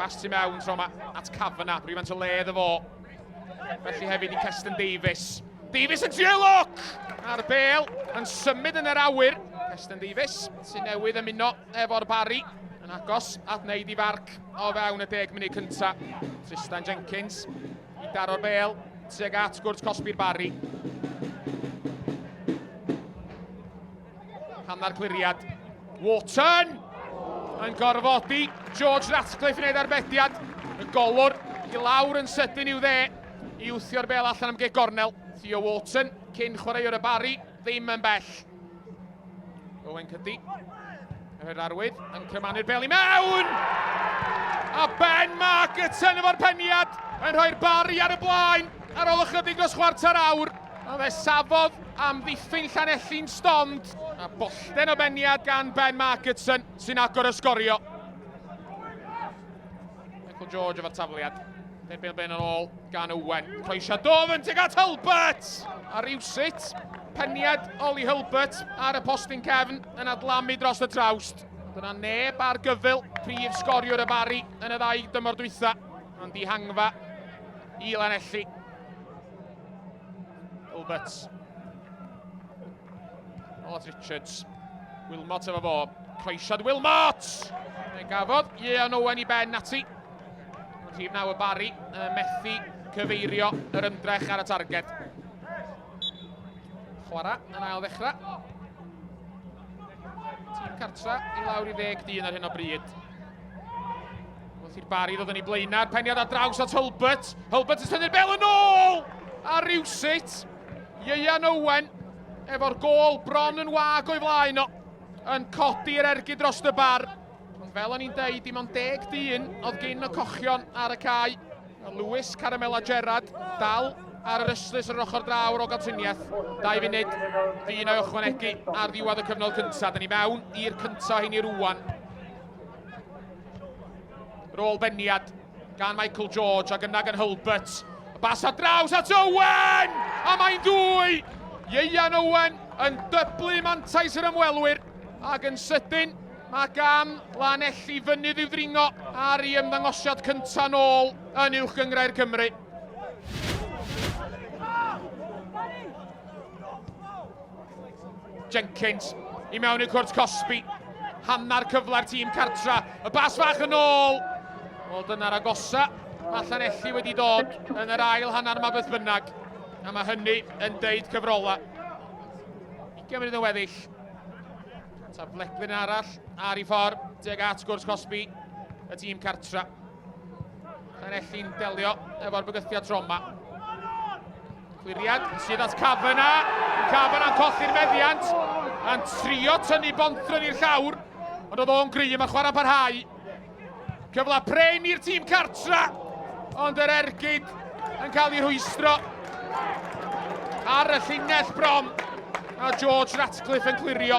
Bas tu mewn tro yma at Cafana, rhywfaint o ledd efo. Felly hefyd i Cestyn Davies. Davies yn trio look! Ar bel, yn symud yn yr awyr. Cestyn Davies sy'n newydd ymuno efo'r Barri. Yn agos at wneud i Barc o fewn y 10 munud cynta. Tristan Jenkins i daro'r bel, tuag at gwrdd cosbi'r Barri. Hannar cliriad. Wharton yn gorfodi George Ratcliffe yn neud arbediad. Y golwr i lawr yn sydyn i'w dde i wthio'r bel allan am geg gornel. Theo Wharton cyn chwaraewr y Barri ddim yn bell. Owen Cyddi yr arwydd yn cymanu'r bel i mewn! A Ben Margerton efo'r peniad yn rhoi'r Barri ar y blaen ar ôl ychydig dros chwarter awr. A fe safodd am ddiffyn Llanelli'n stond. A bollten o beniad gan Ben Margerton sy'n agor y sgorio. Michael George efo'r tafliad. Derbyn ben yn ôl gan Owen. Croesiad dofn tuag at Hulbert. A rywsut, peniad Oli Hulbert ar y postyn cefn yn adlamu dros y trawst. Dyna neb ar gyfil prif sgoriwr y Barri yn y 2 dymor dwytha. Ond i hangfa i Llanelli. Hulbert. Ola Richards. Wilmot efo fo. Croesiad Wilmot! Fe gafodd Ian Owen i ben ati. Rhif 9 y Barri yn methu cyfeirio yr ymdrech ar y targed. Chwara yn ail ddechrau. Tîm cartra i lawr i 10 dyn ar hyn o bryd. Wrth i'r Barri ddod yn ei blaenau. Peniad ar draws at Hulbert. Hulbert yn tynnu'r bel yn ôl! A rywsut, Ian Owen efo'r gol bron yn wag o'i flaen o yn codi'r ergyd dros y bar. Fel o'n i'n deud, dim ond 10 dyn oedd gyn y cochion ar y cae. Lewis Caramela Gerrard dal ar yr ystlys yr ochr draw o'r Ogalltiniaeth. 2 funud, dyn o'i ychwanegu ar ddiwedd y cyfnod cynta. Dyn ni mewn i'r cynta hyn i rwan. Rôl beniad gan Michael George ac yna gan Hulbert. Bas ar draws at Owen! A mae'n dwy! Ian Owen yn dyblu mantais yr ymwelwyr. Ac yn sydyn, mae gan Llanelli fynydd i'w ddringo ar ei ymddangosiad cynta nôl yn uwch gyngrair Cymru. Jenkins i mewn i'r cwrt Cosby. Hannar cyfla'r tîm cartra. Y bas fach yn ôl. Wel, dyna'r agosa. Mae Llanelli wedi dod yn yr ail hannar yma beth bynnag. A mae hynny yn deud cyfrola. 20 munud yn weddill. Tafledlyn arall ar ei ffordd, tuag at gwrs Cosby, y tîm cartra. Llanelli'n delio efo'r bygythiad troma. Cliriad sydd at Cafana. Cafana'n colli'r meddiant. A'n trio tynnu Bonthron i'r llawr. Ond oedd o'n gry, mae chwarae'n parhau. Cyfla pren i'r tîm cartra. Ond yr ergyd yn cael ei rhwystro ar y llinell bron. A George Ratcliffe yn clirio.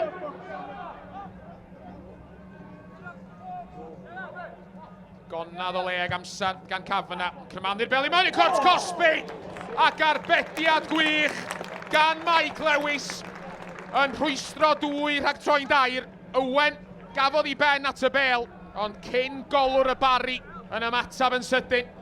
Gonad o le ag amser gan Cafana. Cymanu'r bel i mewn i cwrt Cosby. Ac arbediad gwych gan Mike Lewis yn rhwystro 2 rhag troi'n dair. Owen gafodd i ben at y bel, ond cyn golwr y Barri yn ymatab yn sydyn.